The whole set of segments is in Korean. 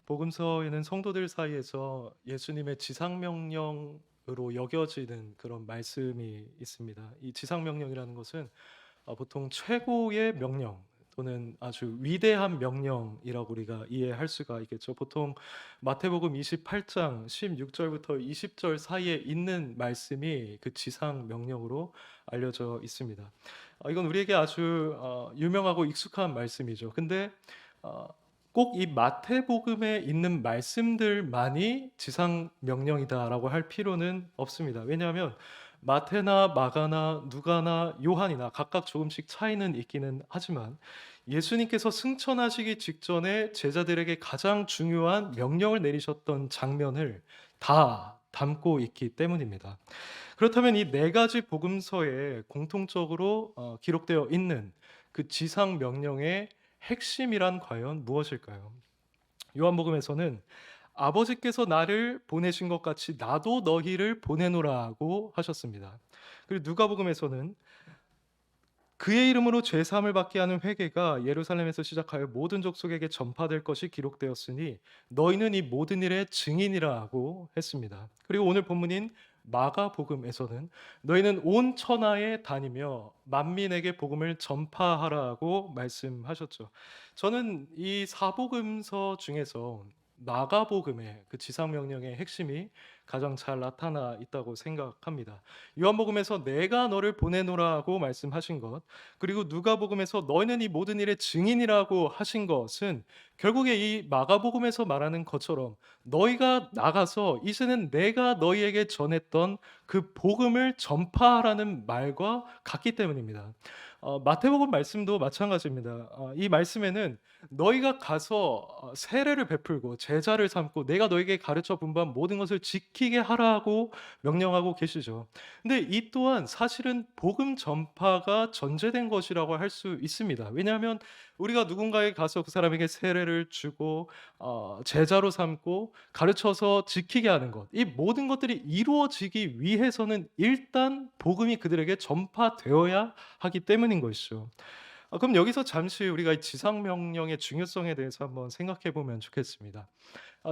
복음서에는 성도들 사이에서 예수님의 지상명령으로 여겨지는 그런 말씀이 있습니다. 이 지상명령이라는 것은 보통 최고의 명령 또는 아주 위대한 명령이라고 우리가 이해할 수가 있겠죠. 보통 마태복음 28장 16절부터 20절 사이에 있는 말씀이 그 지상명령으로 알려져 있습니다. 이건 우리에게 아주 유명하고 익숙한 말씀이죠. 근데 어, 꼭 이 마태복음에 있는 말씀들만이 지상 명령이다라고 할 필요는 없습니다. 왜냐하면 마태나 마가나 누가나 요한이나 각각 조금씩 차이는 있기는 하지만 예수님께서 승천하시기 직전에 제자들에게 가장 중요한 명령을 내리셨던 장면을 다 담고 있기 때문입니다. 그렇다면 이 네 가지 복음서에 공통적으로 기록되어 있는 그 지상 명령의 핵심이란 과연 무엇일까요? 요한복음에서는 아버지께서 나를 보내신 것 같이 나도 너희를 보내노라고 하셨습니다. 그리고 누가복음에서는 그의 이름으로 죄 사함을 받게 하는 회개가 예루살렘에서 시작하여 모든 족속에게 전파될 것이 기록되었으니 너희는 이 모든 일의 증인이라고 했습니다. 그리고 오늘 본문인 마가복음에서는 너희는 온 천하에 다니며 만민에게 복음을 전파하라고 말씀하셨죠. 저는 이 사복음서 중에서 마가복음의 그 지상명령의 핵심이 가장 잘 나타나 있다고 생각합니다. 요한복음에서 내가 너를 보내노라고 말씀하신 것, 그리고 누가복음에서 너희는 이 모든 일의 증인이라고 하신 것은 결국에 이 마가복음에서 말하는 것처럼 너희가 나가서 이제는 내가 너희에게 전했던 그 복음을 전파하라는 말과 같기 때문입니다. 마태복음 말씀도 마찬가지입니다. 이 말씀에는 너희가 가서 세례를 베풀고 제자를 삼고 내가 너희에게 가르쳐 분부한 모든 것을 지키게 하라고 명령하고 계시죠. 근데 이 또한 사실은 복음 전파가 전제된 것이라고 할 수 있습니다. 왜냐하면 우리가 누군가에 가서 그 사람에게 세례를 주고 제자로 삼고 가르쳐서 지키게 하는 것, 이 모든 것들이 이루어지기 위해서는 일단 복음이 그들에게 전파되어야 하기 때문인 것이죠. 그럼 여기서 잠시 우리가 이 지상명령의 중요성에 대해서 한번 생각해 보면 좋겠습니다.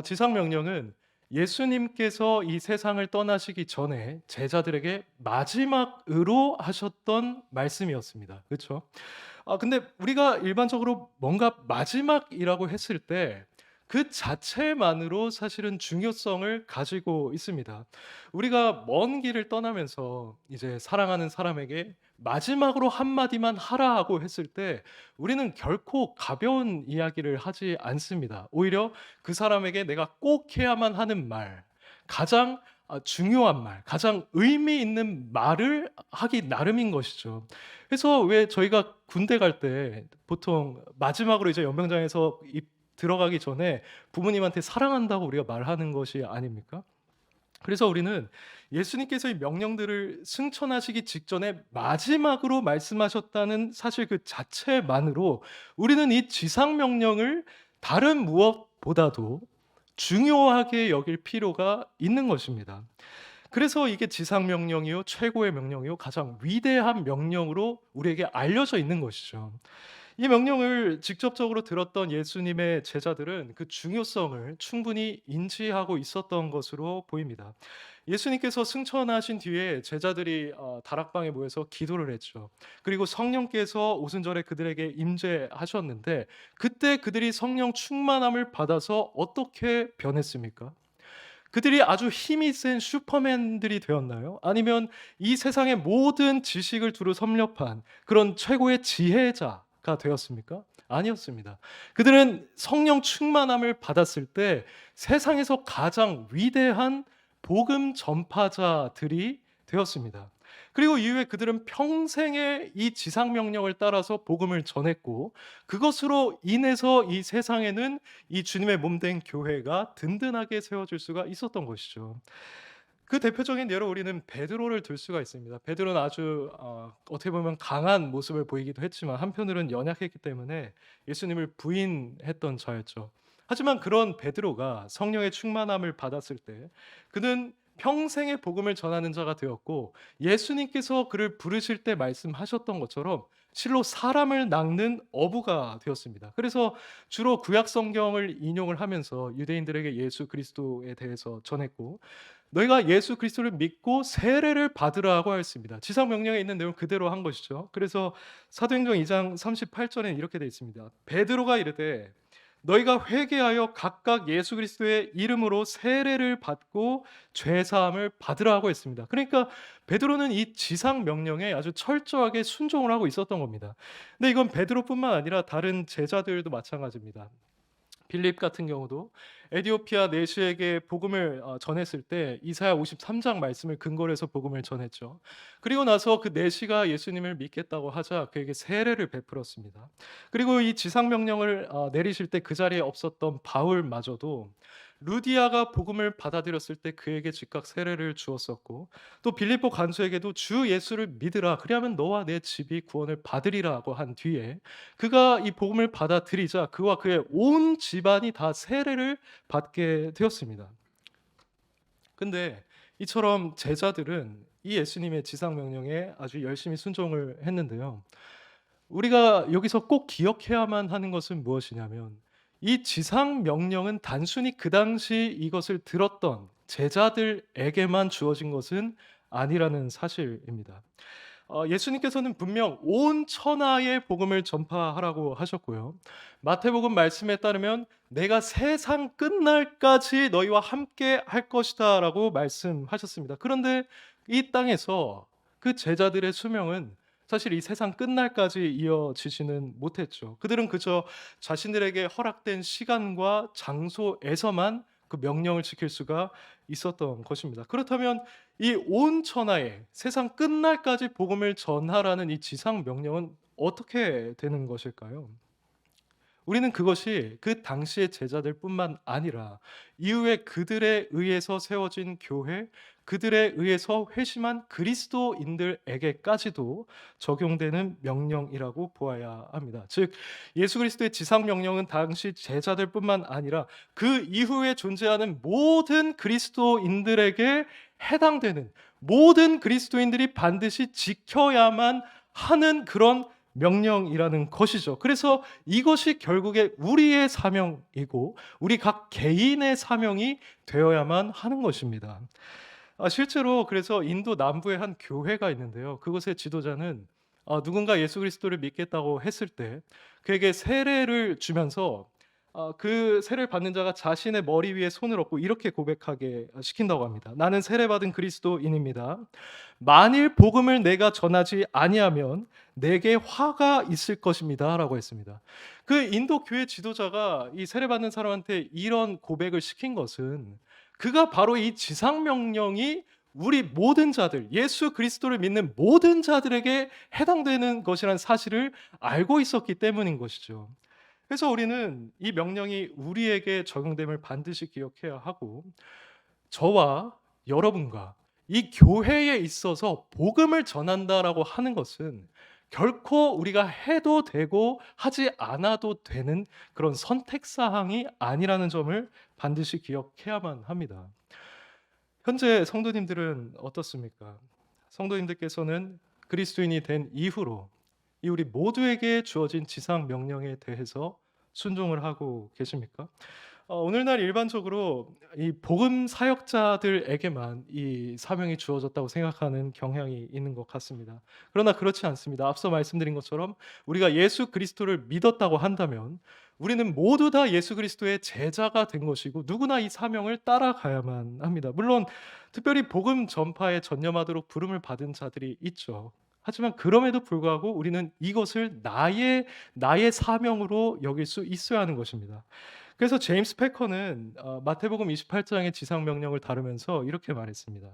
지상명령은 예수님께서 이 세상을 떠나시기 전에 제자들에게 마지막으로 하셨던 말씀이었습니다. 그렇죠? 근데 우리가 일반적으로 뭔가 마지막이라고 했을 때 그 자체만으로 사실은 중요성을 가지고 있습니다. 우리가 먼 길을 떠나면서 이제 사랑하는 사람에게 마지막으로 한마디만 하라고 했을 때 우리는 결코 가벼운 이야기를 하지 않습니다. 오히려 그 사람에게 내가 꼭 해야만 하는 말, 가장 중요한 말, 가장 의미 있는 말을 하기 나름인 것이죠. 그래서 왜 저희가 군대 갈 때 보통 마지막으로 이제 연병장에서 들어가기 전에 부모님한테 사랑한다고 우리가 말하는 것이 아닙니까? 그래서 우리는 예수님께서 이 명령들을 승천하시기 직전에 마지막으로 말씀하셨다는 사실 그 자체만으로 우리는 이 지상 명령을 다른 무엇보다도 중요하게 여길 필요가 있는 것입니다. 그래서 이게 지상 명령이요, 최고의 명령이요, 가장 위대한 명령으로 우리에게 알려져 있는 것이죠. 이 명령을 직접적으로 들었던 예수님의 제자들은 그 중요성을 충분히 인지하고 있었던 것으로 보입니다. 예수님께서 승천하신 뒤에 제자들이 다락방에 모여서 기도를 했죠. 그리고 성령께서 오순절에 그들에게 임재하셨는데 그때 그들이 성령 충만함을 받아서 어떻게 변했습니까? 그들이 아주 힘이 센 슈퍼맨들이 되었나요? 아니면 이 세상의 모든 지식을 두루 섭렵한 그런 최고의 지혜자가 되었습니까? 아니었습니다. 그들은 성령 충만함을 받았을 때 세상에서 가장 위대한 복음 전파자들이 되었습니다. 그리고 이후에 그들은 평생의 이 지상 명령을 따라서 복음을 전했고 그것으로 인해서 이 세상에는 이 주님의 몸된 교회가 든든하게 세워질 수가 있었던 것이죠. 그 대표적인 예로 우리는 베드로를 들 수가 있습니다. 베드로는 아주 어떻게 보면 강한 모습을 보이기도 했지만 한편으로는 연약했기 때문에 예수님을 부인했던 자였죠. 하지만 그런 베드로가 성령의 충만함을 받았을 때 그는 평생의 복음을 전하는 자가 되었고, 예수님께서 그를 부르실 때 말씀하셨던 것처럼 실로 사람을 낚는 어부가 되었습니다. 그래서 주로 구약 성경을 인용을 하면서 유대인들에게 예수 그리스도에 대해서 전했고, 너희가 예수 그리스도를 믿고 세례를 받으라고 하였습니다. 지상 명령에 있는 내용 그대로 한 것이죠. 그래서 사도행전 2장 38절에는 이렇게 되어 있습니다. 베드로가 이르되 너희가 회개하여 각각 예수 그리스도의 이름으로 세례를 받고 죄 사함을 받으라고 했습니다. 그러니까 베드로는 이 지상 명령에 아주 철저하게 순종을 하고 있었던 겁니다. 근데 이건 베드로뿐만 아니라 다른 제자들도 마찬가지입니다. 빌립 같은 경우도 에디오피아 내시에게 복음을 전했을 때 이사야 53장 말씀을 근거로 해서 복음을 전했죠. 그리고 나서 그 내시가 예수님을 믿겠다고 하자 그에게 세례를 베풀었습니다. 그리고 이 지상 명령을 내리실 때 그 자리에 없었던 바울마저도 루디아가 복음을 받아들였을 때 그에게 즉각 세례를 주었었고, 또 빌립보 간수에게도 주 예수를 믿으라 그리하면 너와 내 집이 구원을 받으리라고 한 뒤에 그가 이 복음을 받아들이자 그와 그의 온 집안이 다 세례를 받게 되었습니다. 근데 이처럼 제자들은 이 예수님의 지상 명령에 아주 열심히 순종을 했는데요. 우리가 여기서 꼭 기억해야만 하는 것은 무엇이냐면, 이 지상 명령은 단순히 그 당시 이것을 들었던 제자들에게만 주어진 것은 아니라는 사실입니다. 예수님께서는 분명 온 천하에 복음을 전파하라고 하셨고요. 마태복음 말씀에 따르면 내가 세상 끝날까지 너희와 함께 할 것이다라고 말씀하셨습니다. 그런데 이 땅에서 그 제자들의 수명은 사실 이 세상 끝날까지 이어지지는 못했죠. 그들은 그저 자신들에게 허락된 시간과 장소에서만 그 명령을 지킬 수가 있었던 것입니다. 그렇다면 이 온 천하에 세상 끝날까지 복음을 전하라는 이 지상 명령은 어떻게 되는 것일까요? 우리는 그것이 그 당시의 제자들뿐만 아니라 이후에 그들에 의해서 세워진 교회, 그들에 의해서 회심한 그리스도인들에게까지도 적용되는 명령이라고 보아야 합니다. 즉 예수 그리스도의 지상 명령은 당시 제자들뿐만 아니라 그 이후에 존재하는 모든 그리스도인들에게 해당되는, 모든 그리스도인들이 반드시 지켜야만 하는 그런 명령이라는 것이죠. 그래서 이것이 결국에 우리의 사명이고 우리 각 개인의 사명이 되어야만 하는 것입니다. 실제로 그래서 인도 남부에 한 교회가 있는데요. 그곳의 지도자는 누군가 예수 그리스도를 믿겠다고 했을 때 그에게 세례를 주면서 그 세례를 받는 자가 자신의 머리 위에 손을 얹고 이렇게 고백하게 시킨다고 합니다. 나는 세례받은 그리스도인입니다. 만일 복음을 내가 전하지 아니하면 내게 화가 있을 것입니다라고 했습니다. 그 인도 교회 지도자가 이 세례받는 사람한테 이런 고백을 시킨 것은 그가 바로 이 지상 명령이 우리 모든 자들, 예수 그리스도를 믿는 모든 자들에게 해당되는 것이라는 사실을 알고 있었기 때문인 것이죠. 그래서 우리는 이 명령이 우리에게 적용됨을 반드시 기억해야 하고, 저와 여러분과 이 교회에 있어서 복음을 전한다라고 하는 것은 결코 우리가 해도 되고 하지 않아도 되는 그런 선택 사항이 아니라는 점을 반드시 기억해야만 합니다. 현재 성도님들은 어떻습니까? 성도님들께서는 그리스도인이 된 이후로 이 우리 모두에게 주어진 지상 명령에 대해서 순종을 하고 계십니까? 오늘날 일반적으로 이 복음 사역자들에게만 이 사명이 주어졌다고 생각하는 경향이 있는 것 같습니다. 그러나 그렇지 않습니다. 앞서 말씀드린 것처럼 우리가 예수 그리스도를 믿었다고 한다면 우리는 모두 다 예수 그리스도의 제자가 된 것이고 누구나 이 사명을 따라가야만 합니다. 물론 특별히 복음 전파에 전념하도록 부름을 받은 자들이 있죠. 하지만 그럼에도 불구하고 우리는 이것을 나의 사명으로 여길 수 있어야 하는 것입니다. 그래서 제임스 패커는 마태복음 28장의 지상 명령을 다루면서 이렇게 말했습니다.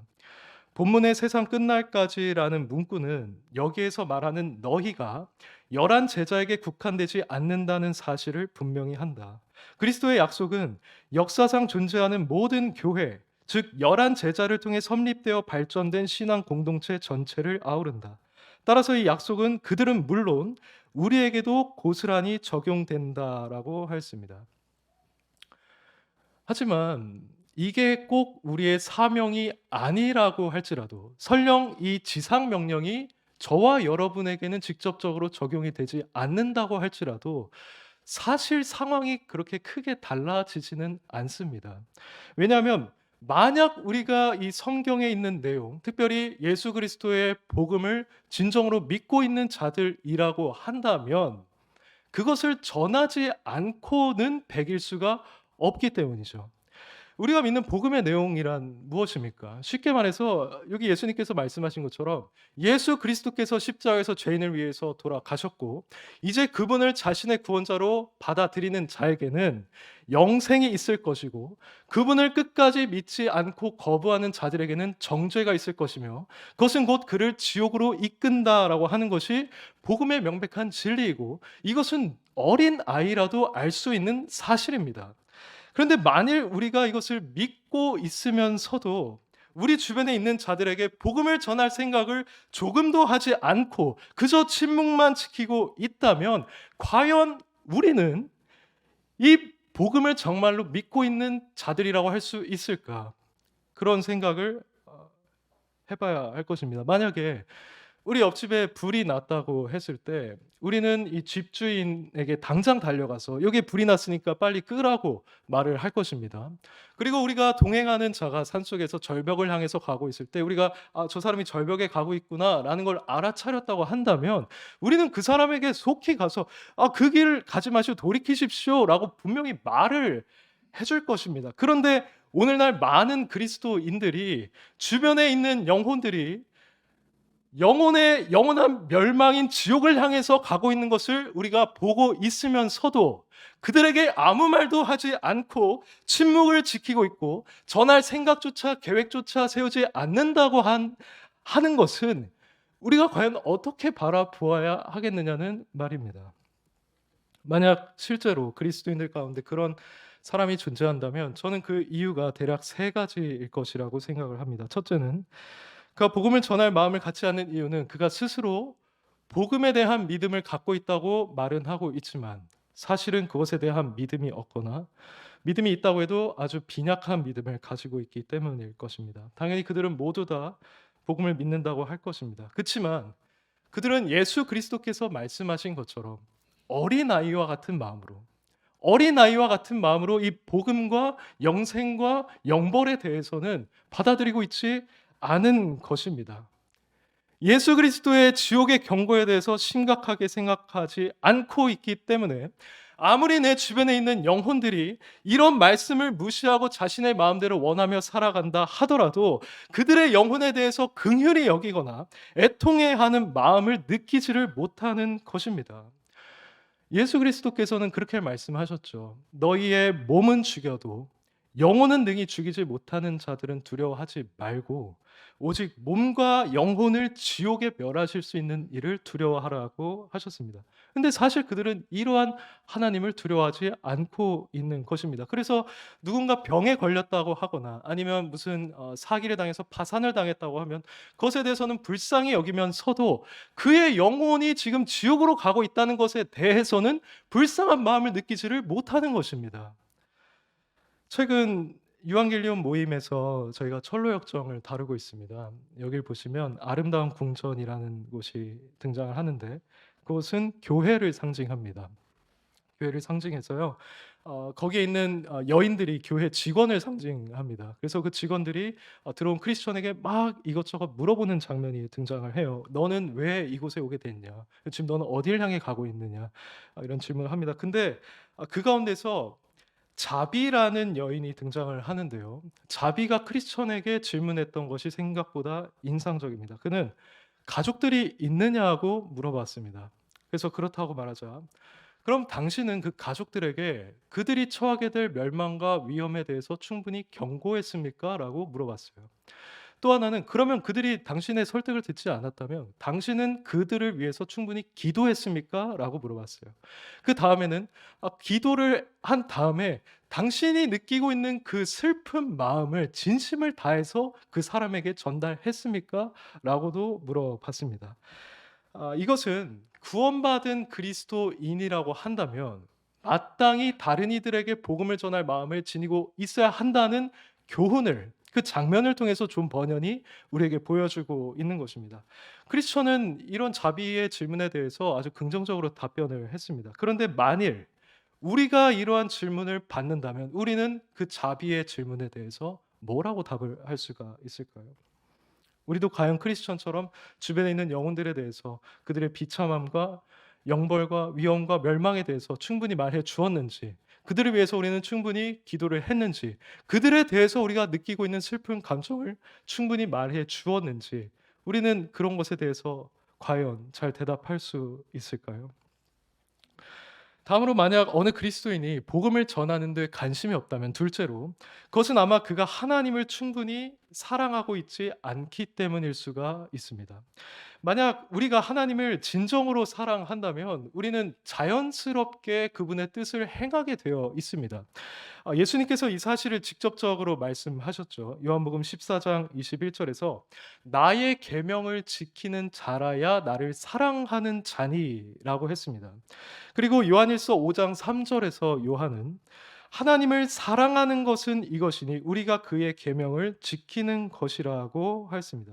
본문의 세상 끝날까지라는 문구는 여기에서 말하는 너희가 열한 제자에게 국한되지 않는다는 사실을 분명히 한다. 그리스도의 약속은 역사상 존재하는 모든 교회, 즉 열한 제자를 통해 설립되어 발전된 신앙 공동체 전체를 아우른다. 따라서 이 약속은 그들은 물론 우리에게도 고스란히 적용된다라고 하였습니다. 하지만 이게 꼭 우리의 사명이 아니라고 할지라도 설령 이 지상 명령이 저와 여러분에게는 직접적으로 적용이 되지 않는다고 할지라도 사실 상황이 그렇게 크게 달라지지는 않습니다. 왜냐하면 만약 우리가 이 성경에 있는 내용, 특별히 예수 그리스도의 복음을 진정으로 믿고 있는 자들이라고 한다면 그것을 전하지 않고는 백일 수가 없기 때문이죠. 우리가 믿는 복음의 내용이란 무엇입니까? 쉽게 말해서 여기 예수님께서 말씀하신 것처럼 예수 그리스도께서 십자가에서 죄인을 위해서 돌아가셨고 이제 그분을 자신의 구원자로 받아들이는 자에게는 영생이 있을 것이고 그분을 끝까지 믿지 않고 거부하는 자들에게는 정죄가 있을 것이며 그것은 곧 그를 지옥으로 이끈다라고 하는 것이 복음의 명백한 진리이고 이것은 어린 아이라도 알 수 있는 사실입니다. 그런데 만일 우리가 이것을 믿고 있으면서도 우리 주변에 있는 자들에게 복음을 전할 생각을 조금도 하지 않고 그저 침묵만 지키고 있다면 과연 우리는 이 복음을 정말로 믿고 있는 자들이라고 할 수 있을까? 그런 생각을 해봐야 할 것입니다. 만약에 우리 옆집에 불이 났다고 했을 때 우리는 이 집주인에게 당장 달려가서 여기에 불이 났으니까 빨리 끄라고 말을 할 것입니다. 그리고 우리가 동행하는 자가 산속에서 절벽을 향해서 가고 있을 때 우리가 저 사람이 절벽에 가고 있구나라는 걸 알아차렸다고 한다면 우리는 그 사람에게 속히 가서 그 길 가지 마시고 돌이키십시오라고 분명히 말을 해줄 것입니다. 그런데 오늘날 많은 그리스도인들이 주변에 있는 영혼들이 영혼의 영원한 멸망인 지옥을 향해서 가고 있는 것을 우리가 보고 있으면서도 그들에게 아무 말도 하지 않고 침묵을 지키고 있고 전할 생각조차 계획조차 세우지 않는다고 하는 것은 우리가 과연 어떻게 바라보아야 하겠느냐는 말입니다. 만약 실제로 그리스도인들 가운데 그런 사람이 존재한다면 저는 그 이유가 대략 세 가지일 것이라고 생각을 합니다. 첫째는 그가 복음을 전할 마음을 갖지 않는 이유는 그가 스스로 복음에 대한 믿음을 갖고 있다고 말은 하고 있지만 사실은 그것에 대한 믿음이 없거나 믿음이 있다고 해도 아주 빈약한 믿음을 가지고 있기 때문일 것입니다. 당연히 그들은 모두 다 복음을 믿는다고 할 것입니다. 그렇지만 그들은 예수 그리스도께서 말씀하신 것처럼 어린아이와 같은 마음으로 이 복음과 영생과 영벌에 대해서는 받아들이고 있지 않은 것입니다. 예수 그리스도의 지옥의 경고에 대해서 심각하게 생각하지 않고 있기 때문에 아무리 내 주변에 있는 영혼들이 이런 말씀을 무시하고 자신의 마음대로 원하며 살아간다 하더라도 그들의 영혼에 대해서 긍휼히 여기거나 애통해하는 마음을 느끼지를 못하는 것입니다. 예수 그리스도께서는 그렇게 말씀하셨죠. 너희의 몸은 죽여도 영혼은 능히 죽이지 못하는 자들은 두려워하지 말고 오직 몸과 영혼을 지옥에 멸하실 수 있는 일을 두려워하라고 하셨습니다. 근데 사실 그들은 이러한 하나님을 두려워하지 않고 있는 것입니다. 그래서 누군가 병에 걸렸다고 하거나 아니면 무슨 사기를 당해서 파산을 당했다고 하면 그것에 대해서는 불쌍히 여기면서도 그의 영혼이 지금 지옥으로 가고 있다는 것에 대해서는 불쌍한 마음을 느끼지를 못하는 것입니다. 최근 유한겔리온 모임에서 저희가 철로역정을 다루고 있습니다. 여길 보시면 아름다운 궁전이라는 곳이 등장을 하는데 그곳은 교회를 상징합니다. 교회를 상징해서요. 거기에 있는 여인들이 교회 직원을 상징합니다. 그래서 그 직원들이 들어온 크리스천에게 막 이것저것 물어보는 장면이 등장을 해요. 너는 왜 이곳에 오게 됐냐? 지금 너는 어디를 향해 가고 있느냐? 이런 질문을 합니다. 근데 그 가운데서 자비라는 여인이 등장을 하는데요. 자비가 크리스천에게 질문했던 것이 생각보다 인상적입니다. 그는 가족들이 있느냐고 물어봤습니다. 그래서 그렇다고 말하자 그럼 당신은 그 가족들에게 그들이 처하게 될 멸망과 위험에 대해서 충분히 경고했습니까? 라고 물어봤어요. 또 하나는 그러면 그들이 당신의 설득을 듣지 않았다면 당신은 그들을 위해서 충분히 기도했습니까? 라고 물어봤어요. 그 다음에는 기도를 한 다음에 당신이 느끼고 있는 그 슬픈 마음을 진심을 다해서 그 사람에게 전달했습니까? 라고도 물어봤습니다. 이것은 구원받은 그리스도인이라고 한다면 마땅히 다른 이들에게 복음을 전할 마음을 지니고 있어야 한다는 교훈을, 그 장면을 통해서 존 버년이 우리에게 보여주고 있는 것입니다. 크리스천은 이런 자비의 질문에 대해서 아주 긍정적으로 답변을 했습니다. 그런데 만일 우리가 이러한 질문을 받는다면 우리는 그 자비의 질문에 대해서 뭐라고 답을 할 수가 있을까요? 우리도 과연 크리스천처럼 주변에 있는 영혼들에 대해서 그들의 비참함과 영벌과 위험과 멸망에 대해서 충분히 말해 주었는지, 그들을 위해서 우리는 충분히 기도를 했는지, 그들에 대해서 우리가 느끼고 있는 슬픈 감정을 충분히 말해 주었는지, 우리는 그런 것에 대해서 과연 잘 대답할 수 있을까요? 다음으로, 만약 어느 그리스도인이 복음을 전하는 데 관심이 없다면, 둘째로 그것은 아마 그가 하나님을 충분히 사랑하고 있지 않기 때문일 수가 있습니다. 만약 우리가 하나님을 진정으로 사랑한다면 우리는 자연스럽게 그분의 뜻을 행하게 되어 있습니다. 예수님께서 이 사실을 직접적으로 말씀하셨죠. 요한복음 14장 21절에서 나의 계명을 지키는 자라야 나를 사랑하는 자니라고 했습니다. 그리고 요한일서 5장 3절에서 요한은 하나님을 사랑하는 것은 이것이니 우리가 그의 계명을 지키는 것이라고 했습니다.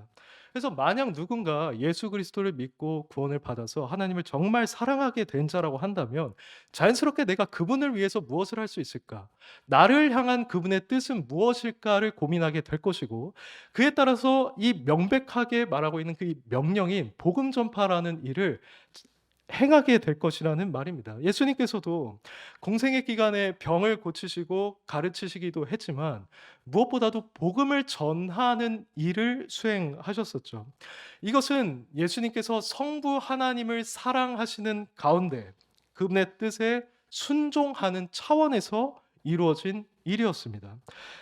그래서 만약 누군가 예수 그리스도를 믿고 구원을 받아서 하나님을 정말 사랑하게 된 자라고 한다면 자연스럽게 내가 그분을 위해서 무엇을 할 수 있을까? 나를 향한 그분의 뜻은 무엇일까를 고민하게 될 것이고, 그에 따라서 이 명백하게 말하고 있는 그 명령인 복음 전파라는 일을 행하게 될 것이라는 말입니다. 예수님께서도 공생의 기간에 병을 고치시고 가르치시기도 했지만 무엇보다도 복음을 전하는 일을 수행하셨었죠. 이것은 예수님께서 성부 하나님을 사랑하시는 가운데 그분의 뜻에 순종하는 차원에서 이루어진 일이었습니다.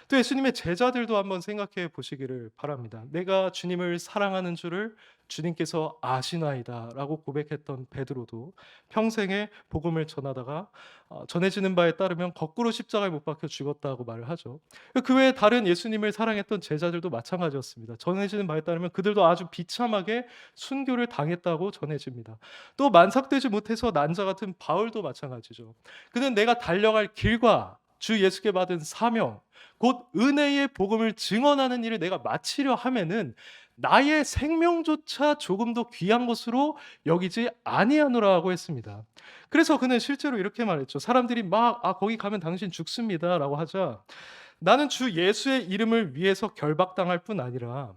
또 예수님의 제자들도 한번 생각해 보시기를 바랍니다. 내가 주님을 사랑하는 줄을 주님께서 아시나이다라고 고백했던 베드로도 평생에 복음을 전하다가 전해지는 바에 따르면 거꾸로 십자가에 못 박혀 죽었다고 말을 하죠. 그 외에 다른 예수님을 사랑했던 제자들도 마찬가지였습니다. 전해지는 바에 따르면 그들도 아주 비참하게 순교를 당했다고 전해집니다. 또 만삭되지 못해서 난자 같은 바울도 마찬가지죠. 그는 내가 달려갈 길과 주 예수께 받은 사명, 곧 은혜의 복음을 증언하는 일을 내가 마치려 하면은 나의 생명조차 조금 더 귀한 것으로 여기지 아니하노라고 했습니다. 그래서 그는 실제로 이렇게 말했죠. 사람들이 막 거기 가면 당신 죽습니다라고 하자, 나는 주 예수의 이름을 위해서 결박당할 뿐 아니라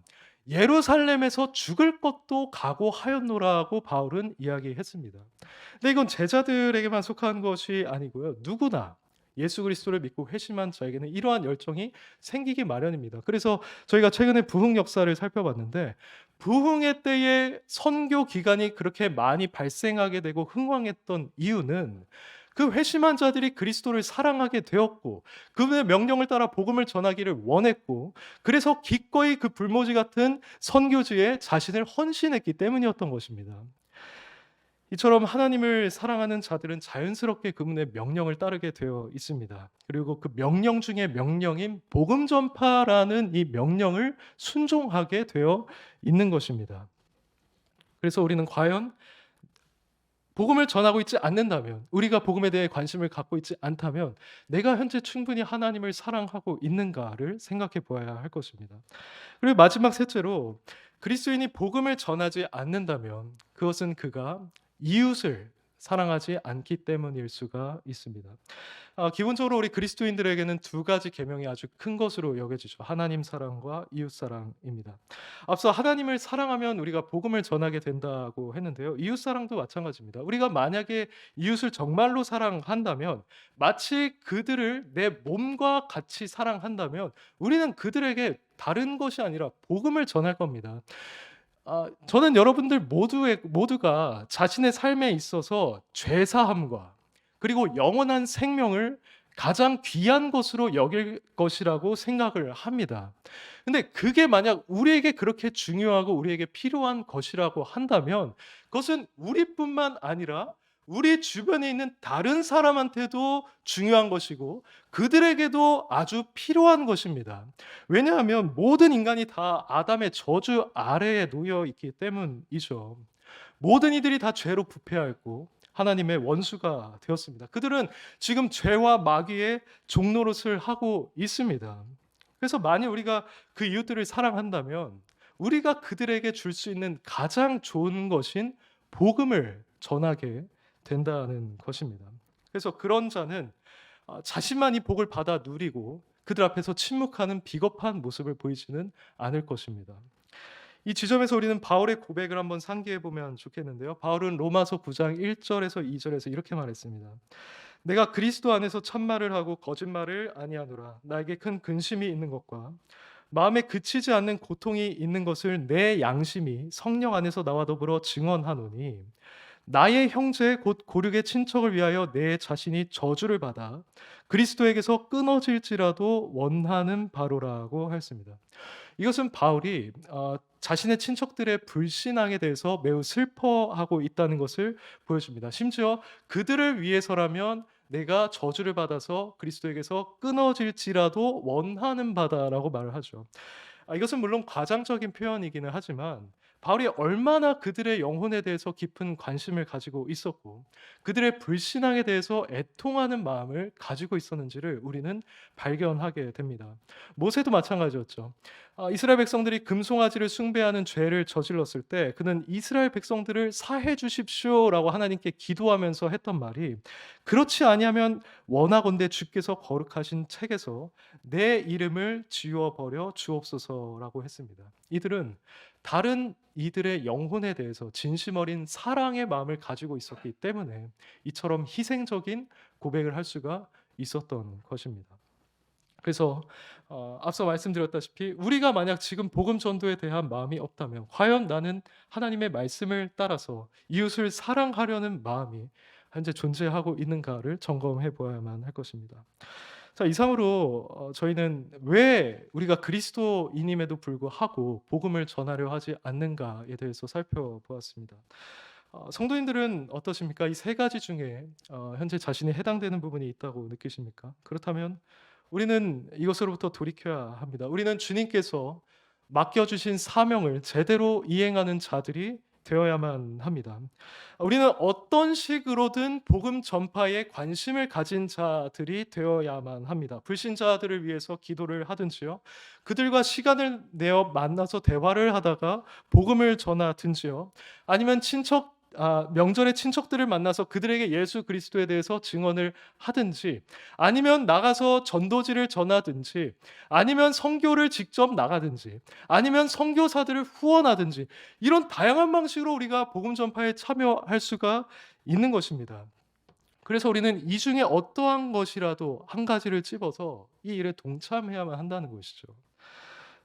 예루살렘에서 죽을 것도 각오하였노라고 바울은 이야기했습니다. 근데 이건 제자들에게만 속한 것이 아니고요. 누구나 예수 그리스도를 믿고 회심한 자에게는 이러한 열정이 생기기 마련입니다. 그래서 저희가 최근에 부흥 역사를 살펴봤는데, 부흥의 때에 선교 기간이 그렇게 많이 발생하게 되고 흥왕했던 이유는 그 회심한 자들이 그리스도를 사랑하게 되었고 그분의 명령을 따라 복음을 전하기를 원했고, 그래서 기꺼이 그 불모지 같은 선교지에 자신을 헌신했기 때문이었던 것입니다. 이처럼 하나님을 사랑하는 자들은 자연스럽게 그분의 명령을 따르게 되어 있습니다. 그리고 그 명령 중에 명령인 복음 전파라는 이 명령을 순종하게 되어 있는 것입니다. 그래서 우리는 과연 복음을 전하고 있지 않는다면, 우리가 복음에 대해 관심을 갖고 있지 않다면 내가 현재 충분히 하나님을 사랑하고 있는가를 생각해 보아야 할 것입니다. 그리고 마지막 셋째로, 그리스도인이 복음을 전하지 않는다면 그것은 그가 이웃을 사랑하지 않기 때문일 수가 있습니다. 기본적으로 우리 그리스도인들에게는 두 가지 계명이 아주 큰 것으로 여겨지죠. 하나님 사랑과 이웃 사랑입니다. 앞서 하나님을 사랑하면 우리가 복음을 전하게 된다고 했는데요. 이웃 사랑도 마찬가지입니다. 우리가 만약에 이웃을 정말로 사랑한다면, 마치 그들을 내 몸과 같이 사랑한다면 우리는 그들에게 다른 것이 아니라 복음을 전할 겁니다. 저는 여러분들 모두가 자신의 삶에 있어서 죄사함과 그리고 영원한 생명을 가장 귀한 것으로 여길 것이라고 생각을 합니다. 근데 그게 만약 우리에게 그렇게 중요하고 우리에게 필요한 것이라고 한다면 그것은 우리뿐만 아니라 우리 주변에 있는 다른 사람한테도 중요한 것이고 그들에게도 아주 필요한 것입니다. 왜냐하면 모든 인간이 다 아담의 저주 아래에 놓여 있기 때문이죠. 모든 이들이 다 죄로 부패하였고 하나님의 원수가 되었습니다. 그들은 지금 죄와 마귀의 종노릇을 하고 있습니다. 그래서 만일 우리가 그 이웃들을 사랑한다면 우리가 그들에게 줄 수 있는 가장 좋은 것인 복음을 전하게 된다는 것입니다. 그래서 그런 자는 자신만이 복을 받아 누리고 그들 앞에서 침묵하는 비겁한 모습을 보이지는 않을 것입니다. 이 지점에서 우리는 바울의 고백을 한번 상기해 보면 좋겠는데요. 바울은 로마서 9장 1절에서 2절에서 이렇게 말했습니다. 내가 그리스도 안에서 참말을 하고 거짓말을 아니하노라. 나에게 큰 근심이 있는 것과 마음에 그치지 않는 고통이 있는 것을 내 양심이 성령 안에서 나와 더불어 증언하노니 나의 형제 곧 고륙의 친척을 위하여 내 자신이 저주를 받아 그리스도에게서 끊어질지라도 원하는 바로라고 하였습니다. 이것은 바울이 자신의 친척들의 불신앙에 대해서 매우 슬퍼하고 있다는 것을 보여줍니다. 심지어 그들을 위해서라면 내가 저주를 받아서 그리스도에게서 끊어질지라도 원하는 바다라고 말을 하죠. 이것은 물론 과장적인 표현이기는 하지만 바울이 얼마나 그들의 영혼에 대해서 깊은 관심을 가지고 있었고 그들의 불신앙에 대해서 애통하는 마음을 가지고 있었는지를 우리는 발견하게 됩니다. 모세도 마찬가지였죠. 이스라엘 백성들이 금송아지를 숭배하는 죄를 저질렀을 때 그는 이스라엘 백성들을 사해 주십시오라고 하나님께 기도하면서 했던 말이 그렇지 아니하면 원하건대 주께서 거룩하신 책에서 내 이름을 지워 버려 주옵소서라고 했습니다. 이들은 다른 이들의 영혼에 대해서 진심 어린 사랑의 마음을 가지고 있었기 때문에 이처럼 희생적인 고백을 할 수가 있었던 것입니다. 그래서 앞서 말씀드렸다시피 우리가 만약 지금 복음 전도에 대한 마음이 없다면 과연 나는 하나님의 말씀을 따라서 이웃을 사랑하려는 마음이 현재 존재하고 있는가를 점검해 보아야만 할 것입니다. 자, 이상으로 저희는 왜 우리가 그리스도인임에도 불구하고 복음을 전하려 하지 않는가에 대해서 살펴보았습니다. 성도님들은 어떠십니까? 이 세 가지 중에 현재 자신이 해당되는 부분이 있다고 느끼십니까? 그렇다면 우리는 이것으로부터 돌이켜야 합니다. 우리는 주님께서 맡겨주신 사명을 제대로 이행하는 자들이 되어야만 합니다. 우리는 어떤 식으로든 복음 전파에 관심을 가진 자들이 되어야만 합니다. 불신자들을 위해서 기도를 하든지요. 그들과 시간을 내어 만나서 대화를 하다가 복음을 전하든지요. 아니면 명절에 친척들을 만나서 그들에게 예수 그리스도에 대해서 증언을 하든지 아니면 나가서 전도지를 전하든지 아니면 선교를 직접 나가든지 아니면 선교사들을 후원하든지 이런 다양한 방식으로 우리가 복음 전파에 참여할 수가 있는 것입니다. 그래서 우리는 이 중에 어떠한 것이라도 한 가지를 집어서 이 일에 동참해야만 한다는 것이죠.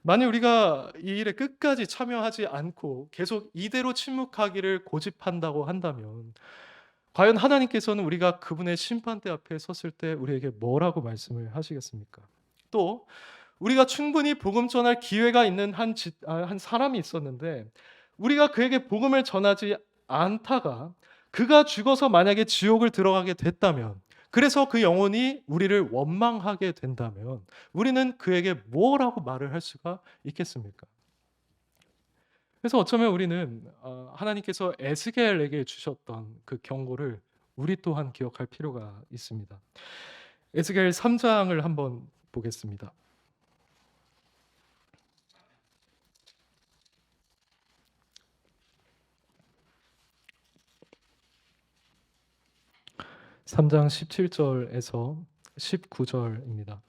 만약 우리가 이 일에 끝까지 참여하지 않고 계속 이대로 침묵하기를 고집한다고 한다면 과연 하나님께서는 우리가 그분의 심판대 앞에 섰을 때 우리에게 뭐라고 말씀을 하시겠습니까? 또 우리가 충분히 복음 전할 기회가 있는 한 사람이 있었는데 우리가 그에게 복음을 전하지 않다가 그가 죽어서 만약에 지옥을 들어가게 됐다면 그래서 그 영혼이 우리를 원망하게 된다면 우리는 그에게 뭐라고 말을 할 수가 있겠습니까? 그래서 어쩌면 우리는 하나님께서 에스겔에게 주셨던 그 경고를 우리 또한 기억할 필요가 있습니다. 에스겔 3장을 한번 보겠습니다. 3장 17절에서 19절입니다.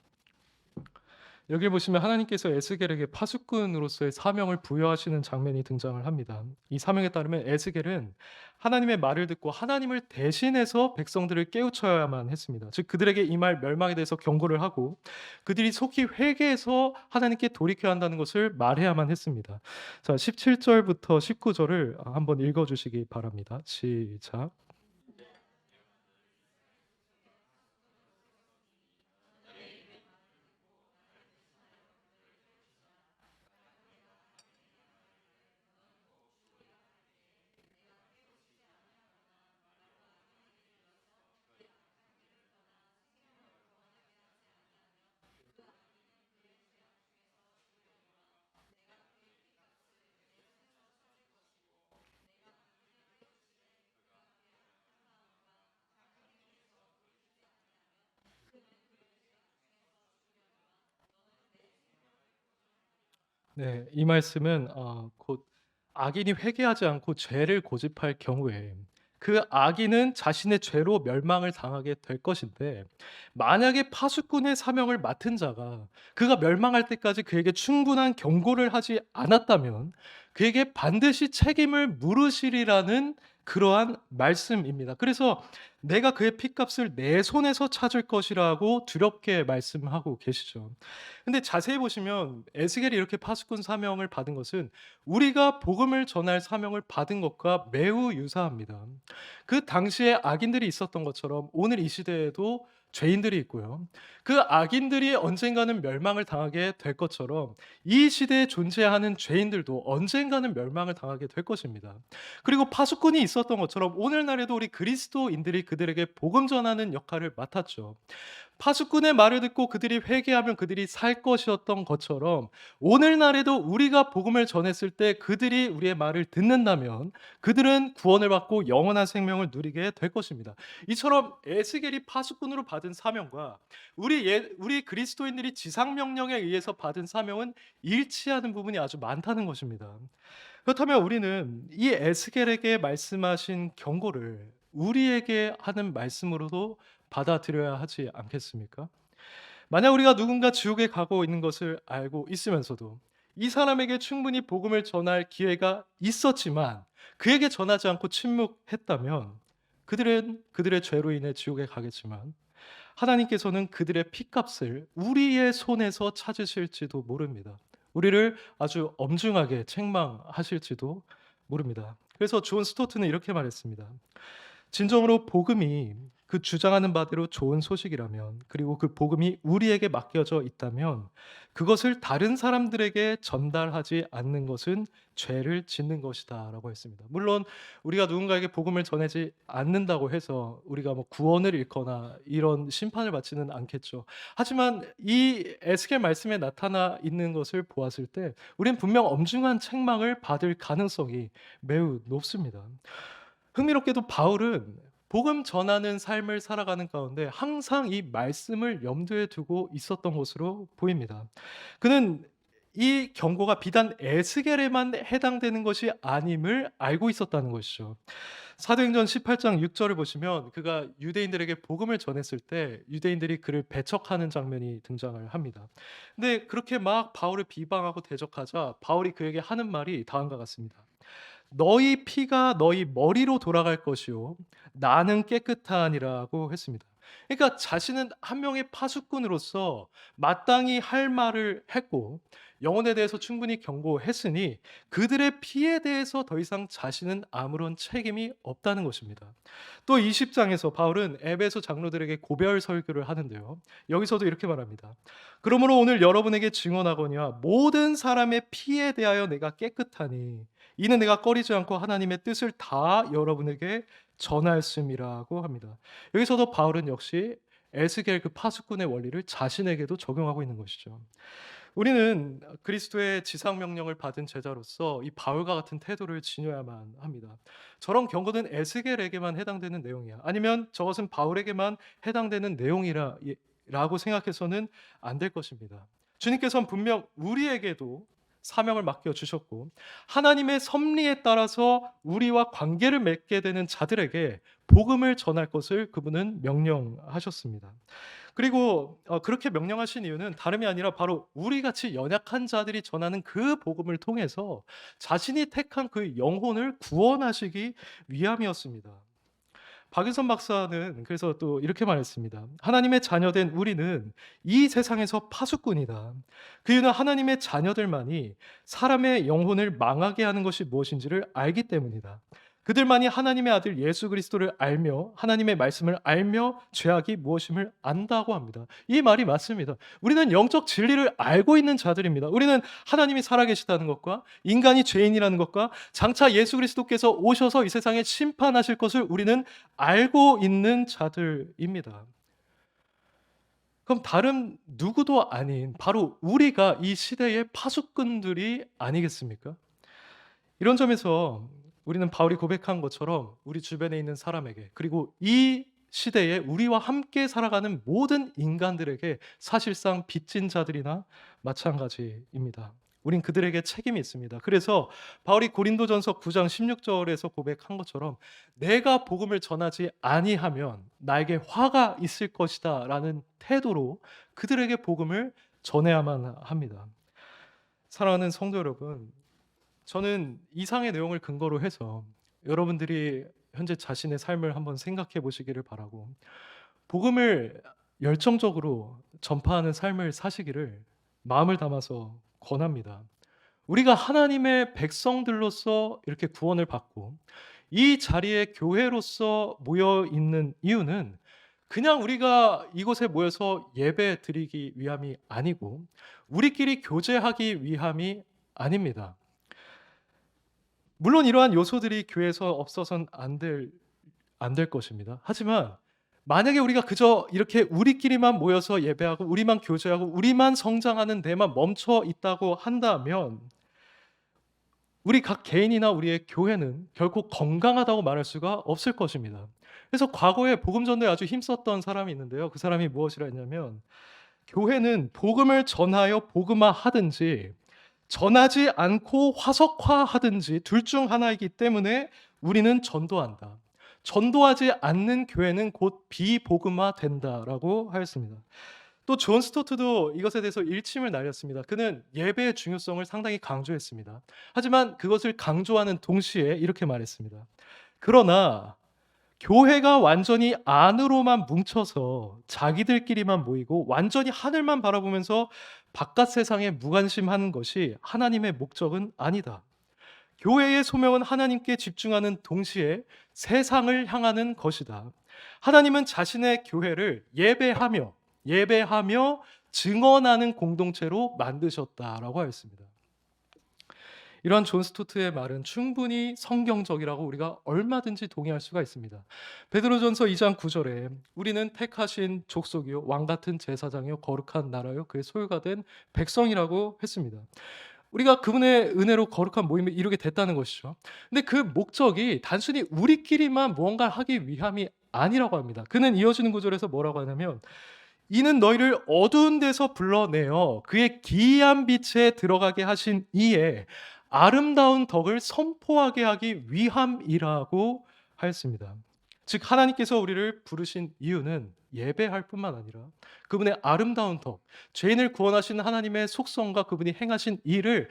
여기 보시면 하나님께서 에스겔에게 파수꾼으로서의 사명을 부여하시는 장면이 등장을 합니다. 이 사명에 따르면 에스겔은 하나님의 말을 듣고 하나님을 대신해서 백성들을 깨우쳐야만 했습니다. 즉 그들에게 이 말 멸망에 대해서 경고를 하고 그들이 속히 회개해서 하나님께 돌이켜야 한다는 것을 말해야만 했습니다. 자, 17절부터 19절을 한번 읽어 주시기 바랍니다. 시작. 네. 이 말씀은 곧 악인이 회개하지 않고 죄를 고집할 경우에 그 악인은 자신의 죄로 멸망을 당하게 될 것인데, 만약에 파수꾼의 사명을 맡은 자가 그가 멸망할 때까지 그에게 충분한 경고를 하지 않았다면 그에게 반드시 책임을 물으시리라는 그러한 말씀입니다. 그래서 내가 그의 핏값을 내 손에서 찾을 것이라고 두렵게 말씀하고 계시죠. 근데 자세히 보시면 에스겔이 이렇게 파수꾼 사명을 받은 것은 우리가 복음을 전할 사명을 받은 것과 매우 유사합니다. 그 당시에 악인들이 있었던 것처럼 오늘 이 시대에도 죄인들이 있고요. 그 악인들이 언젠가는 멸망을 당하게 될 것처럼 이 시대에 존재하는 죄인들도 언젠가는 멸망을 당하게 될 것입니다. 그리고 파수꾼이 있었던 것처럼 오늘날에도 우리 그리스도인들이 그들에게 복음 전하는 역할을 맡았죠. 파수꾼의 말을 듣고 그들이 회개하면 그들이 살 것이었던 것처럼 오늘날에도 우리가 복음을 전했을 때 그들이 우리의 말을 듣는다면 그들은 구원을 받고 영원한 생명을 누리게 될 것입니다. 이처럼 에스겔이 파수꾼으로 받은 사명과 우리 그리스도인들이 지상 명령에 의해서 받은 사명은 일치하는 부분이 아주 많다는 것입니다. 그렇다면 우리는 이 에스겔에게 말씀하신 경고를 우리에게 하는 말씀으로도 받아들여야 하지 않겠습니까? 만약 우리가 누군가 지옥에 가고 있는 것을 알고 있으면서도 이 사람에게 충분히 복음을 전할 기회가 있었지만 그에게 전하지 않고 침묵했다면 그들은 그들의 죄로 인해 지옥에 가겠지만 하나님께서는 그들의 핏값을 우리의 손에서 찾으실지도 모릅니다. 우리를 아주 엄중하게 책망하실지도 모릅니다. 그래서 존 스토트는 이렇게 말했습니다. 진정으로 복음이 그 주장하는 바대로 좋은 소식이라면, 그리고 그 복음이 우리에게 맡겨져 있다면 그것을 다른 사람들에게 전달하지 않는 것은 죄를 짓는 것이다라고 했습니다. 물론 우리가 누군가에게 복음을 전하지 않는다고 해서 우리가 뭐 구원을 잃거나 이런 심판을 받지는 않겠죠. 하지만 이 에스겔 말씀에 나타나 있는 것을 보았을 때 우리는 분명 엄중한 책망을 받을 가능성이 매우 높습니다. 흥미롭게도 바울은 복음 전하는 삶을 살아가는 가운데 항상 이 말씀을 염두에 두고 있었던 것으로 보입니다. 그는 이 경고가 비단 에스겔에만 해당되는 것이 아님을 알고 있었다는 것이죠. 사도행전 18장 6절을 보시면 그가 유대인들에게 복음을 전했을 때 유대인들이 그를 배척하는 장면이 등장을 합니다. 근데 그렇게 막 바울을 비방하고 대적하자 바울이 그에게 하는 말이 다음과 같습니다. 너희 피가 너희 머리로 돌아갈 것이요 나는 깨끗하니라고 했습니다. 그러니까 자신은 한 명의 파수꾼으로서 마땅히 할 말을 했고 영혼에 대해서 충분히 경고했으니 그들의 피에 대해서 더 이상 자신은 아무런 책임이 없다는 것입니다. 또 20장에서 바울은 에베소 장로들에게 고별 설교를 하는데요. 여기서도 이렇게 말합니다. 그러므로 오늘 여러분에게 증언하거니와 모든 사람의 피에 대하여 내가 깨끗하니 이는 내가 꺼리지 않고 하나님의 뜻을 다 여러분에게 전할씀이라고 합니다. 여기서도 바울은 역시 에스겔 그 파수꾼의 원리를 자신에게도 적용하고 있는 것이죠. 우리는 그리스도의 지상 명령을 받은 제자로서 이 바울과 같은 태도를 지녀야만 합니다. 저런 경고는 에스겔에게만 해당되는 내용이야. 아니면 저것은 바울에게만 해당되는 내용이라고 생각해서는 안 될 것입니다. 주님께서는 분명 우리에게도 사명을 맡겨 주셨고 하나님의 섭리에 따라서 우리와 관계를 맺게 되는 자들에게 복음을 전할 것을 그분은 명령하셨습니다. 그리고 그렇게 명령하신 이유는 다름이 아니라 바로 우리같이 연약한 자들이 전하는 그 복음을 통해서 자신이 택한 그 영혼을 구원하시기 위함이었습니다. 박유선 박사는 그래서 또 이렇게 말했습니다. 하나님의 자녀된 우리는 이 세상에서 파수꾼이다. 그 이유는 하나님의 자녀들만이 사람의 영혼을 망하게 하는 것이 무엇인지를 알기 때문이다. 그들만이 하나님의 아들 예수 그리스도를 알며 하나님의 말씀을 알며 죄악이 무엇임을 안다고 합니다. 이 말이 맞습니다. 우리는 영적 진리를 알고 있는 자들입니다. 우리는 하나님이 살아계시다는 것과 인간이 죄인이라는 것과 장차 예수 그리스도께서 오셔서 이 세상에 심판하실 것을 우리는 알고 있는 자들입니다. 그럼 다른 누구도 아닌 바로 우리가 이 시대의 파수꾼들이 아니겠습니까? 이런 점에서 우리는 바울이 고백한 것처럼 우리 주변에 있는 사람에게, 그리고 이 시대에 우리와 함께 살아가는 모든 인간들에게 사실상 빚진 자들이나 마찬가지입니다. 우린 그들에게 책임이 있습니다. 그래서 바울이 고린도전서 9장 16절에서 고백한 것처럼 내가 복음을 전하지 아니하면 나에게 화가 있을 것이다 라는 태도로 그들에게 복음을 전해야만 합니다. 사랑하는 성도 여러분, 저는 이상의 내용을 근거로 해서 여러분들이 현재 자신의 삶을 한번 생각해 보시기를 바라고, 복음을 열정적으로 전파하는 삶을 사시기를 마음을 담아서 권합니다. 우리가 하나님의 백성들로서 이렇게 구원을 받고 이 자리에 교회로서 모여 있는 이유는 그냥 우리가 이곳에 모여서 예배 드리기 위함이 아니고 우리끼리 교제하기 위함이 아닙니다. 물론 이러한 요소들이 교회에서 없어서는 안 될 것입니다. 하지만 만약에 우리가 그저 이렇게 우리끼리만 모여서 예배하고 우리만 교제하고 우리만 성장하는 데만 멈춰 있다고 한다면 우리 각 개인이나 우리의 교회는 결코 건강하다고 말할 수가 없을 것입니다. 그래서 과거에 복음 전도에 아주 힘썼던 사람이 있는데요. 그 사람이 무엇이라 했냐면, 교회는 복음을 전하여 복음화하든지 전하지 않고 화석화하든지 둘 중 하나이기 때문에 우리는 전도한다. 전도하지 않는 교회는 곧 비복음화된다라고 하였습니다. 또 존 스토트도 이것에 대해서 일침을 날렸습니다. 그는 예배의 중요성을 상당히 강조했습니다. 하지만 그것을 강조하는 동시에 이렇게 말했습니다. 그러나 교회가 완전히 안으로만 뭉쳐서 자기들끼리만 모이고 완전히 하늘만 바라보면서 바깥 세상에 무관심하는 것이 하나님의 목적은 아니다. 교회의 소명은 하나님께 집중하는 동시에 세상을 향하는 것이다. 하나님은 자신의 교회를 예배하며 증언하는 공동체로 만드셨다라고 하였습니다. 이러한 존 스토트의 말은 충분히 성경적이라고 우리가 얼마든지 동의할 수가 있습니다. 베드로전서 2장 9절에 우리는 택하신 족속이요 왕 같은 제사장이요 거룩한 나라요 그의 소유가 된 백성이라고 했습니다. 우리가 그분의 은혜로 거룩한 모임을 이루게 됐다는 것이죠. 근데 그 목적이 단순히 우리끼리만 무언가 하기 위함이 아니라고 합니다. 그는 이어지는 구절에서 뭐라고 하냐면, 이는 너희를 어두운 데서 불러내어 그의 기이한 빛에 들어가게 하신 이에 아름다운 덕을 선포하게 하기 위함이라고 하였습니다. 즉 하나님께서 우리를 부르신 이유는 예배할 뿐만 아니라 그분의 아름다운 덕, 죄인을 구원하신 하나님의 속성과 그분이 행하신 일을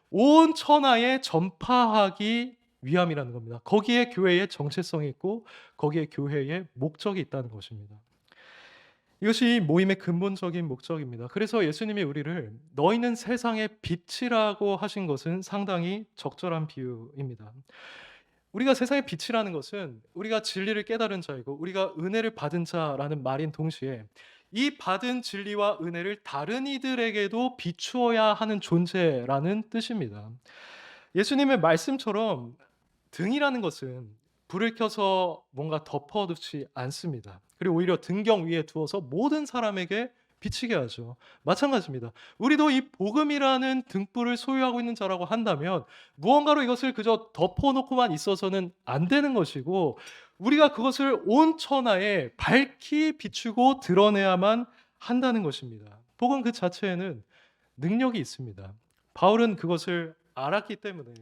온 천하에 전파하기 위함이라는 겁니다. 거기에 교회의 정체성이 있고 거기에 교회의 목적이 있다는 것입니다. 이것이 모임의 근본적인 목적입니다. 그래서 예수님이 우리를 너희는 세상의 빛이라고 하신 것은 상당히 적절한 비유입니다. 우리가 세상의 빛이라는 것은 우리가 진리를 깨달은 자이고 우리가 은혜를 받은 자라는 말인 동시에 이 받은 진리와 은혜를 다른 이들에게도 비추어야 하는 존재라는 뜻입니다. 예수님의 말씀처럼 등이라는 것은 불을 켜서 뭔가 덮어두지 않습니다. 그리고 오히려 등경 위에 두어서 모든 사람에게 비치게 하죠. 마찬가지입니다. 우리도 이 복음이라는 등불을 소유하고 있는 자라고 한다면 무언가로 이것을 그저 덮어놓고만 있어서는 안 되는 것이고 우리가 그것을 온 천하에 밝히 비추고 드러내야만 한다는 것입니다. 복음 그 자체에는 능력이 있습니다. 바울은 그것을 알았기 때문에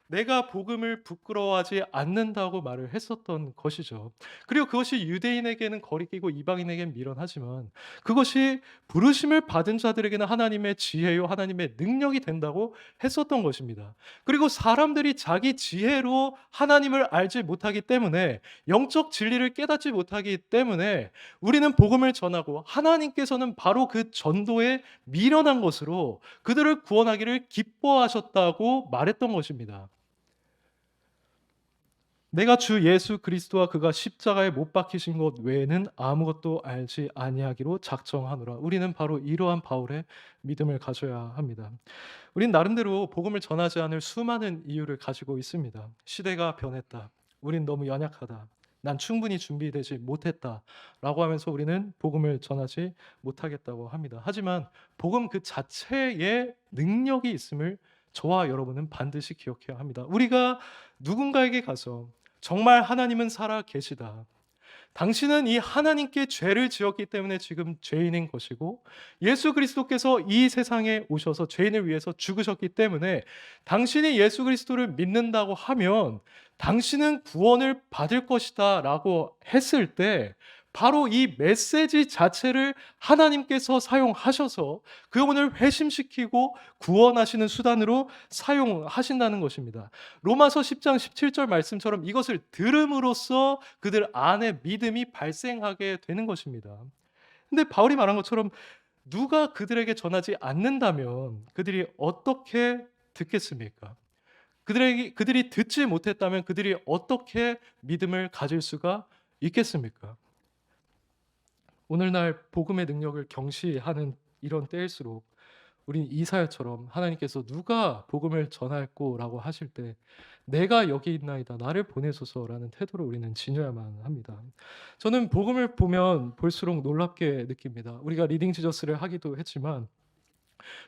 내가 복음을 부끄러워하지 않는다고 말을 했었던 것이죠. 그리고 그것이 유대인에게는 거리끼고 이방인에게는 미련하지만 그것이 부르심을 받은 자들에게는 하나님의 지혜요 하나님의 능력이 된다고 했었던 것입니다. 그리고 사람들이 자기 지혜로 하나님을 알지 못하기 때문에 영적 진리를 깨닫지 못하기 때문에 우리는 복음을 전하고 하나님께서는 바로 그 전도에 미련한 것으로 그들을 구원하기를 기뻐하셨다고 말했던 것입니다. 내가 주 예수 그리스도와 그가 십자가에 못 박히신 것 외에는 아무것도 알지 아니하기로 작정하노라. 우리는 바로 이러한 바울의 믿음을 가져야 합니다. 우린 나름대로 복음을 전하지 않을 수많은 이유를 가지고 있습니다. 시대가 변했다. 우린 너무 연약하다. 난 충분히 준비되지 못했다. 라고 하면서 우리는 복음을 전하지 못하겠다고 합니다. 하지만 복음 그 자체에 능력이 있음을 저와 여러분은 반드시 기억해야 합니다. 우리가 누군가에게 가서 정말 하나님은 살아 계시다, 당신은 이 하나님께 죄를 지었기 때문에 지금 죄인인 것이고 예수 그리스도께서 이 세상에 오셔서 죄인을 위해서 죽으셨기 때문에 당신이 예수 그리스도를 믿는다고 하면 당신은 구원을 받을 것이다 라고 했을 때 바로 이 메시지 자체를 하나님께서 사용하셔서 그 영혼을 회심시키고 구원하시는 수단으로 사용하신다는 것입니다. 로마서 10장 17절 말씀처럼 이것을 들음으로써 그들 안에 믿음이 발생하게 되는 것입니다. 근데 바울이 말한 것처럼 누가 그들에게 전하지 않는다면 그들이 어떻게 듣겠습니까? 그들이 듣지 못했다면 그들이 어떻게 믿음을 가질 수가 있겠습니까? 오늘날 복음의 능력을 경시하는 이런 때일수록 우린 이사야처럼 하나님께서 누가 복음을 전할꼬라고 하실 때 내가 여기 있나이다 나를 보내소서라는 태도로 우리는 지녀야만 합니다. 저는 복음을 보면 볼수록 놀랍게 느낍니다. 우리가 리딩 지저스를 하기도 했지만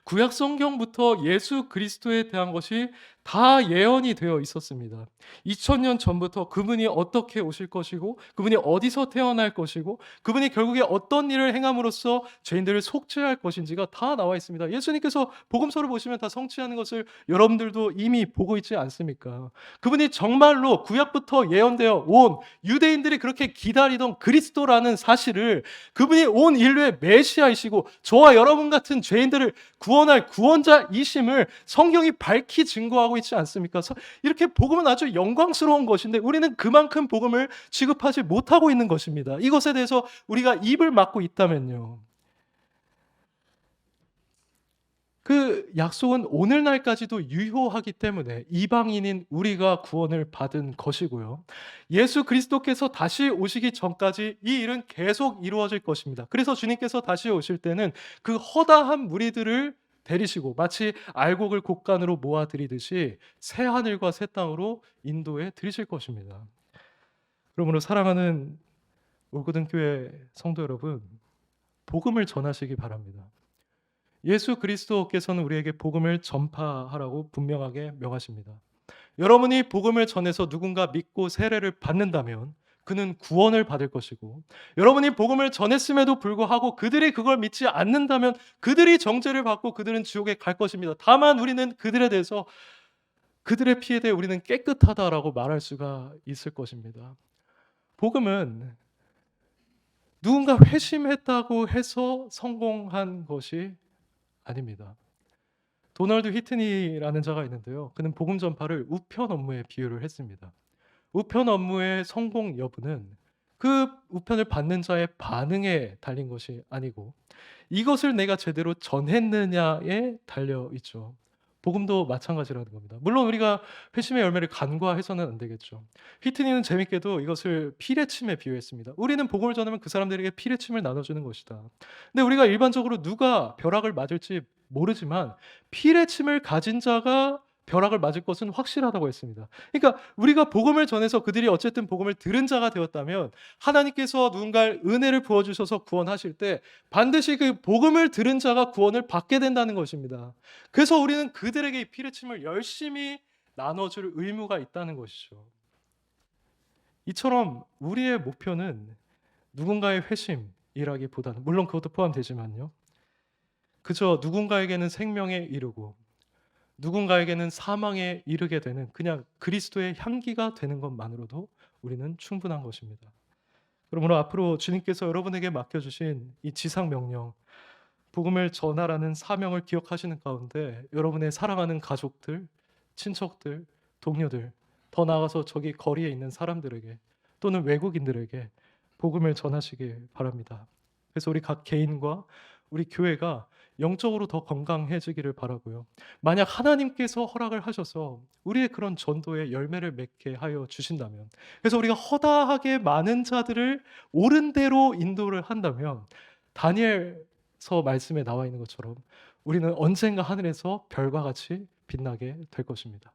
구약 성경부터 예수 그리스도에 대한 것이 다 예언이 되어 있었습니다. 2000년 전부터 그분이 어떻게 오실 것이고 그분이 어디서 태어날 것이고 그분이 결국에 어떤 일을 행함으로써 죄인들을 속죄할 것인지가 다 나와 있습니다. 예수님께서 복음서를 보시면 다 성취하는 것을 여러분들도 이미 보고 있지 않습니까? 그분이 정말로 구약부터 예언되어 온 유대인들이 그렇게 기다리던 그리스도라는 사실을 그분이 온 인류의 메시아이시고 저와 여러분 같은 죄인들을 구원할 구원자이심을 성경이 밝히 증거하고 있지 않습니까? 이렇게 복음은 아주 영광스러운 것인데 우리는 그만큼 복음을 취급하지 못하고 있는 것입니다. 이것에 대해서 우리가 입을 막고 있다면요. 그 약속은 오늘날까지도 유효하기 때문에 이방인인 우리가 구원을 받은 것이고요. 예수 그리스도께서 다시 오시기 전까지 이 일은 계속 이루어질 것입니다. 그래서 주님께서 다시 오실 때는 그 허다한 무리들을 데리시고 마치 알곡을 곡간으로 모아들이듯이 새 하늘과 새 땅으로 인도해 드리실 것입니다. 그러므로 사랑하는 올고든 교회 성도 여러분, 복음을 전하시기 바랍니다. 예수 그리스도께서는 우리에게 복음을 전파하라고 분명하게 명하십니다. 여러분이 복음을 전해서 누군가 믿고 세례를 받는다면 그는 구원을 받을 것이고 여러분이 복음을 전했음에도 불구하고 그들이 그걸 믿지 않는다면 그들이 정죄를 받고 그들은 지옥에 갈 것입니다. 다만 우리는 그들에 대해서 그들의 피에 대해 우리는 깨끗하다라고 말할 수가 있을 것입니다. 복음은 누군가 회심했다고 해서 성공한 것이 아닙니다. 도널드 휘트니라는 자가 있는데요. 그는 복음 전파를 우편 업무에 비유를 했습니다. 우편 업무의 성공 여부는 그 우편을 받는 자의 반응에 달린 것이 아니고 이것을 내가 제대로 전했느냐에 달려 있죠. 복음도 마찬가지라는 겁니다. 물론 우리가 회심의 열매를 간과해서는 안 되겠죠. 휘트니는 재밌게도 이것을 피레침에 비유했습니다. 우리는 복음을 전하면 그 사람들에게 피레침을 나눠주는 것이다. 근데 우리가 일반적으로 누가 벼락을 맞을지 모르지만 피레침을 가진 자가 벼락을 맞을 것은 확실하다고 했습니다. 그러니까 우리가 복음을 전해서 그들이 어쨌든 복음을 들은 자가 되었다면 하나님께서 누군가를 은혜를 부어주셔서 구원하실 때 반드시 그 복음을 들은 자가 구원을 받게 된다는 것입니다. 그래서 우리는 그들에게 이 피레침을 열심히 나눠줄 의무가 있다는 것이죠. 이처럼 우리의 목표는 누군가의 회심이라기보다는 물론 그것도 포함되지만요. 그저 누군가에게는 생명에 이르고 누군가에게는 사망에 이르게 되는 그냥 그리스도의 향기가 되는 것만으로도 우리는 충분한 것입니다. 그러므로 앞으로 주님께서 여러분에게 맡겨주신 이 지상 명령, 복음을 전하라는 사명을 기억하시는 가운데 여러분의 사랑하는 가족들, 친척들, 동료들, 더 나아가서 저기 거리에 있는 사람들에게 또는 외국인들에게 복음을 전하시길 바랍니다. 그래서 우리 각 개인과 우리 교회가 영적으로 더 건강해지기를 바라고요. 만약 하나님께서 허락을 하셔서 우리의 그런 전도에 열매를 맺게 하여 주신다면, 그래서 우리가 허다하게 많은 자들을 옳은 대로 인도를 한다면 다니엘서 말씀에 나와 있는 것처럼 우리는 언젠가 하늘에서 별과 같이 빛나게 될 것입니다.